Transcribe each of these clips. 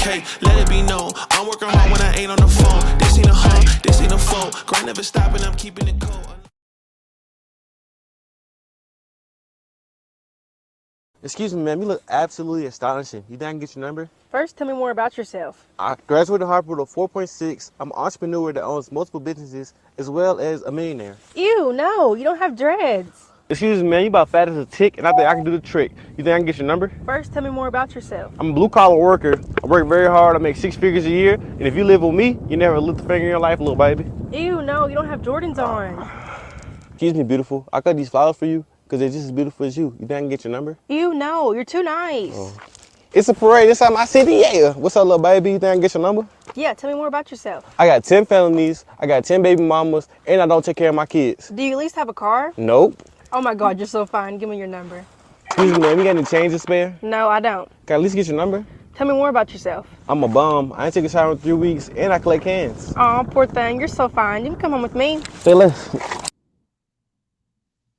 Hey, let it be known, I'm working hard when I ain't on the phone. This ain't a home, this ain't a phone. Grind never stopping, I'm keeping it cold. Excuse me, ma'am, you look absolutely astonishing. You think I can get your number? First, tell me more about yourself. I graduated Harvard with a 4.6. I'm an entrepreneur that owns multiple businesses as well as a millionaire. Ew, no, you don't have dreads. Excuse me, man, you about fat as a tick, and I think I can do the trick. You think I can get your number? First, tell me more about yourself. I'm a blue-collar worker. I work very hard. I make 6 figures a year. And if you live with me, you never lift a finger in your life, little baby. Ew, no, you don't have Jordans on. Excuse me, beautiful. I cut these flowers for you because they're just as beautiful as you. You think I can get your number? Ew, no, you're too nice. It's a parade inside my city, yeah. What's up, little baby? You think I can get your number? Yeah, tell me more about yourself. I got 10 felonies, I got 10 baby mamas, and I don't take care of my kids. Do you at least have a car? Nope. Oh my God, you're so fine. Give me your number. Excuse me, man, you got any change to spare? No, I don't. Can I at least get your number? Tell me more about yourself. I'm a bum. I ain't take a shower in 3 weeks, and I collect cans. Aw, poor thing. You're so fine. You can come home with me. Say less.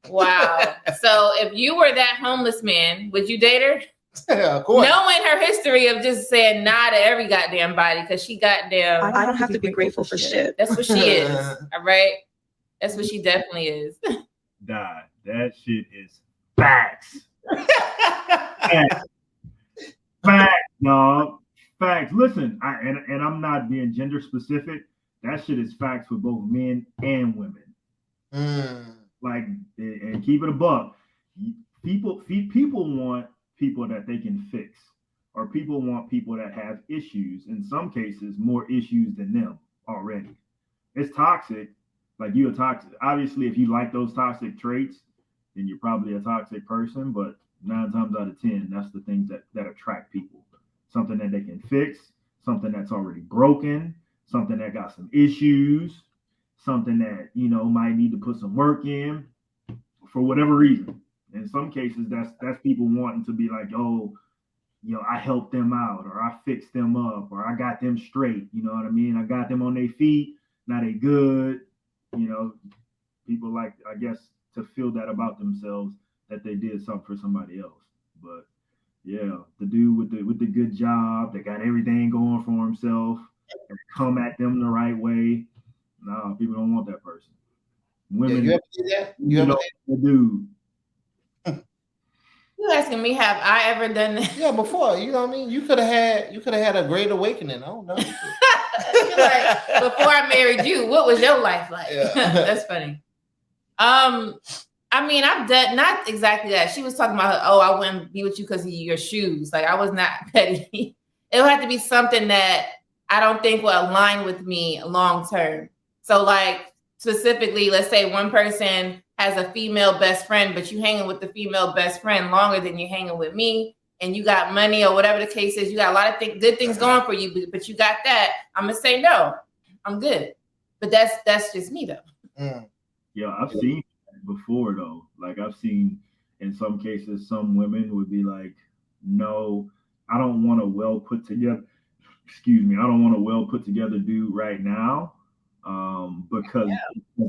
Wow. So if you were that homeless man, would you date her? Yeah, of course. Knowing her history of just saying nah to every goddamn body, because she goddamn. I don't have to be grateful for shit. That's what she is. All right. That's what she definitely is. Nah, that shit is facts. Facts. Facts, dog. Facts. Listen, and I'm not being gender specific. That shit is facts for both men and women. Like, and keep it a buck. People want people that they can fix, or people want people that have issues. In some cases, more issues than them already. It's toxic. Like, you're toxic. Obviously, if you like those toxic traits, then you're probably a toxic person. But 9 times out of 10, that's the things that attract people. Something that they can fix, something that's already broken, something that got some issues, something that, you know, might need to put some work in for whatever reason. In some cases, that's people wanting to be like, oh, you know, I helped them out, or I fixed them up, or I got them straight. You know what I mean? I got them on their feet. Now they good. You know, people like, I guess, to feel that about themselves, that they did something for somebody else. But yeah, the dude with the good job that got everything going for himself, and come at them the right way. No, people don't want that person. Women, you ever did that? You ever the dude. You asking me, have I ever done that? Yeah, before, you know what I mean? You could have had a great awakening. I don't know. Like, before I married you, what was your life like? Yeah. That's funny. I mean, I've done not exactly that. She was talking about, oh, I wouldn't be with you because of your shoes. Like, I was not petty. It would have to be something that I don't think will align with me long term. So, like, specifically, let's say one person has a female best friend, but you hanging with the female best friend longer than you're hanging with me, and you got money or whatever the case is, you got a lot of good things going for you, but you got that, I'm gonna say no, I'm good. But that's just me though. Yeah, I've seen that before though. Like, I've seen in some cases some women would be like, no, I don't want a well put together dude right now. Because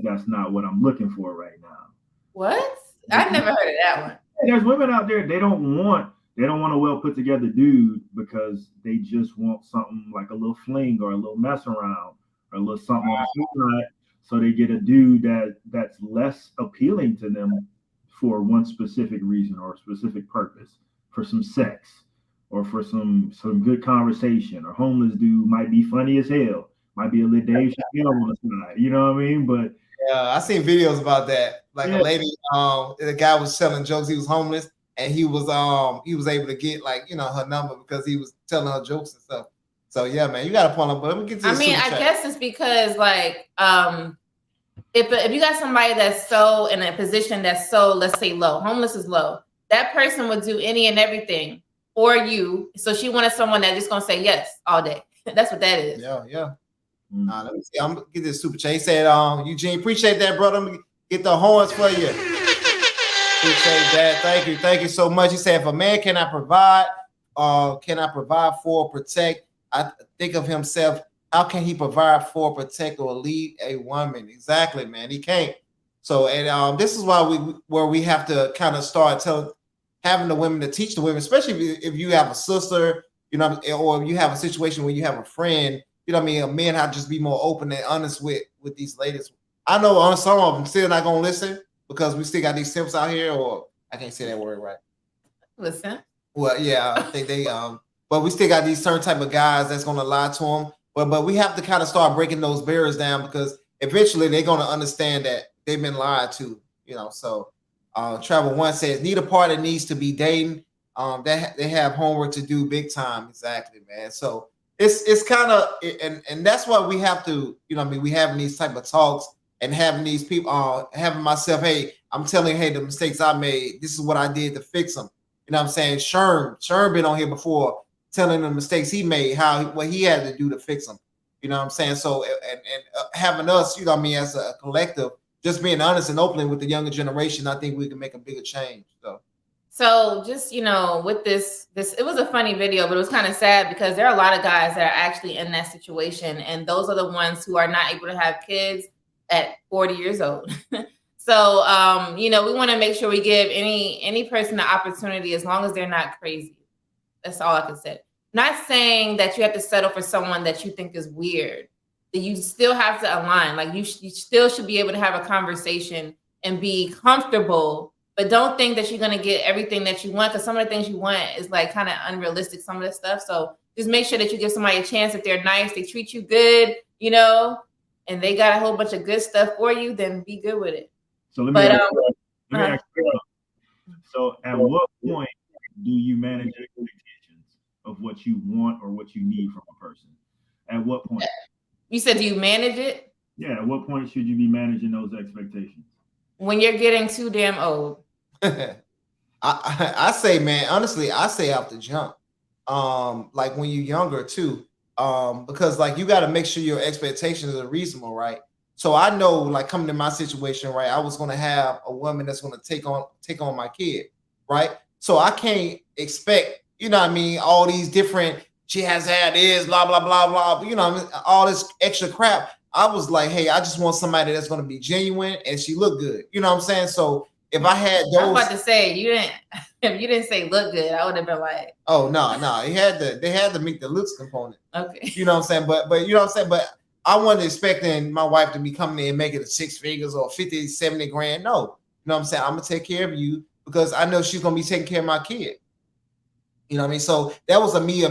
that's not what I'm looking for right now. What? I've never heard of that one. There's women out there, they don't want a well put together dude because they just want something like a little fling or a little mess around or a little something on the side. So they get a dude that's less appealing to them for one specific reason or a specific purpose, for some sex or for some good conversation. Or homeless dude might be funny as hell. Might be a little Dave Chappelle on the side, you know what I mean? But yeah, I seen videos about that. Like a lady, the guy was selling jokes. He was homeless, and he was able to get, like, you know, her number because he was telling her jokes and stuff. So yeah, man, you got a point. But let me get to I mean, I guess it's because, like, if you got somebody that's so in a position that's so, let's say, low, homeless is low, that person would do any and everything for you. So she wanted someone that just gonna say yes all day. That's what that is. Yeah. Let me see. I'm gonna get this super chat. He said, Eugene, appreciate that, brother. Let me get the horns for you. Appreciate that. Thank you so much. He said, if a man cannot provide for or protect, I think of himself, how can he provide for, protect, or lead a woman? Exactly, man. He can't. So, and this is why we have to kind of start having the women to teach the women, especially if you have a sister you know, or you have a situation where you have a friend, you know what I mean? Men have to just be more open and honest with these ladies. I know on some of them still not gonna listen because we still got these simps out here, or I can't say that word right. Listen. Well, yeah, I think they but we still got these certain type of guys that's gonna lie to them. But we have to kind of start breaking those barriers down because eventually they're gonna understand that they've been lied to, you know. So Travel One says neither party needs to be dating. They have homework to do big time. Exactly, man. So it's kind of and that's why we have to, you know what I mean, we having these type of talks and having these people having myself, hey, I'm telling you, hey, the mistakes I made, this is what I did to fix them. You know what I'm saying? Sherm been on here before telling the mistakes he made, what he had to do to fix them. You know what I'm saying? So and having us, you know what I mean, as a collective, just being honest and open with the younger generation, I think we can make a bigger change. So just, you know, with this, it was a funny video, but it was kind of sad because there are a lot of guys that are actually in that situation. And those are the ones who are not able to have kids at 40 years old. So, you know, we want to make sure we give any person the opportunity as long as they're not crazy. That's all I can say. Not saying that you have to settle for someone that you think is weird. That you still have to align. Like you still should be able to have a conversation and be comfortable. But don't think that you're going to get everything that you want, because some of the things you want is like kind of unrealistic, some of the stuff. So just make sure that you give somebody a chance. If they're nice, they treat you good, you know, and they got a whole bunch of good stuff for you, then be good with it. So let me ask you, so at what point do you manage expectations of what you want or what you need from a person? At what point? You said, do you manage it? Yeah, at what point should you be managing those expectations? When you're getting too damn old. I say, man, honestly, I say out the jump. Like when you're younger too. Because like you got to make sure your expectations are reasonable, right? So I know, like coming to my situation, right, I was going to have a woman that's going to take on my kid, right? So I can't expect, you know what I mean, all these different, she has had this, blah, blah, blah, blah, you know, all this extra crap. I was like, hey, I just want somebody that's going to be genuine and she look good. You know what I'm saying? So if I had those, I was about to say, if you didn't say look good, I would have been like, oh no, they had to meet the looks component. Okay. You know what I'm saying? But you know what I'm saying? But I wasn't expecting my wife to be coming in and making it 6 figures or 50, 70 grand. No. You know what I'm saying? I'm gonna take care of you because I know she's gonna be taking care of my kid. You know what I mean? So that was me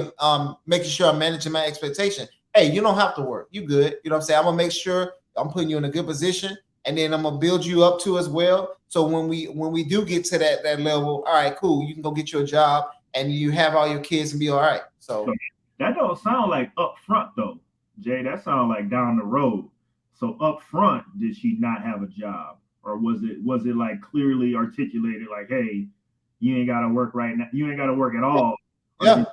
making sure I'm managing my expectation. Hey, you don't have to work. You good. You know what I'm saying? I'm gonna make sure I'm putting you in a good position, and then I'm gonna build you up too as well. So when we do get to that level, all right, cool. You can go get you a job and you have all your kids and be all right. So that don't sound like up front though, Jay. That sounds like down the road. So up front, did she not have a job, or was it like clearly articulated, like, hey, you ain't got to work right now. You ain't got to work at all. Yeah.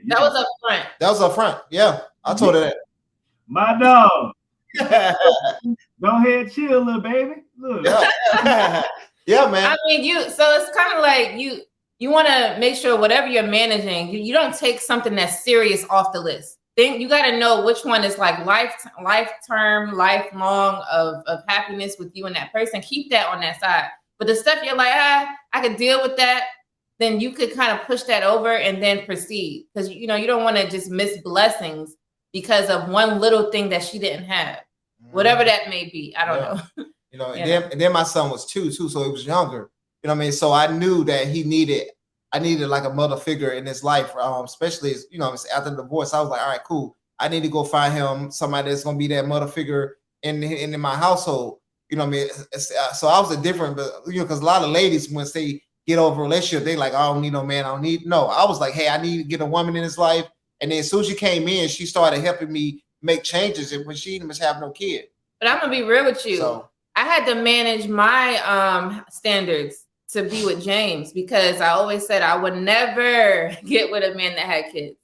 That was up front. That was up front. Yeah. I told her that. My dog. Go ahead, chill, little baby. Look. Yeah. Yeah, man. I mean, so it's kind of like you want to make sure whatever you're managing, you don't take something that's serious off the list. Then you got to know which one is like lifelong of happiness with you and that person. Keep that on that side. But the stuff you're like, I could deal with that, then you could kind of push that over and then proceed. Because, you know, you don't want to just miss blessings because of one little thing that she didn't have. Whatever that may be. I don't know. You know, and then my son was two, so he was younger. You know what I mean? So I knew that I needed like a mother figure in his life, especially, you know, after the divorce. I was like, all right, cool. I need to go find him somebody that's going to be that mother figure in my household. You know what I mean? So I was because a lot of ladies, once they get over a relationship, they like, I don't need no man. No, I was like, hey, I need to get a woman in his life. And then as soon as she came in, she started helping me make changes. And when she didn't have no kid. But I'm going to be real with you. So I had to manage my standards to be with James because I always said I would never get with a man that had kids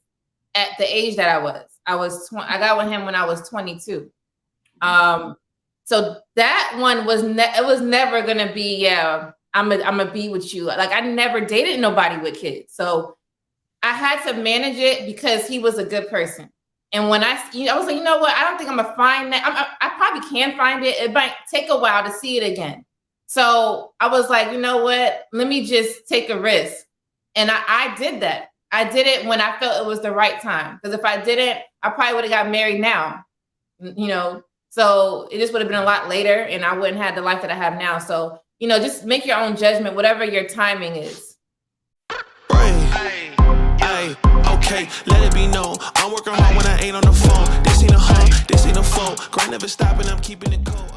at the age that I was. I got with him when I was 22. So that one was never gonna be. I'm gonna be with you. Like I never dated nobody with kids, so I had to manage it because he was a good person. And when I was like, you know what? I don't think I'm gonna find that. I probably can find it. It might take a while to see it again. So I was like, you know what? Let me just take a risk. And I did that. I did it when I felt it was the right time. Because if I didn't, I probably would have got married now. You know, so it just would have been a lot later, and I wouldn't have the life that I have now. So, you know, just make your own judgment, whatever your timing is. Hey, okay, let it be known. I'm working hard when I ain't on the phone. This ain't a home, this ain't a phone. Grind never stopping, I'm keeping it cold.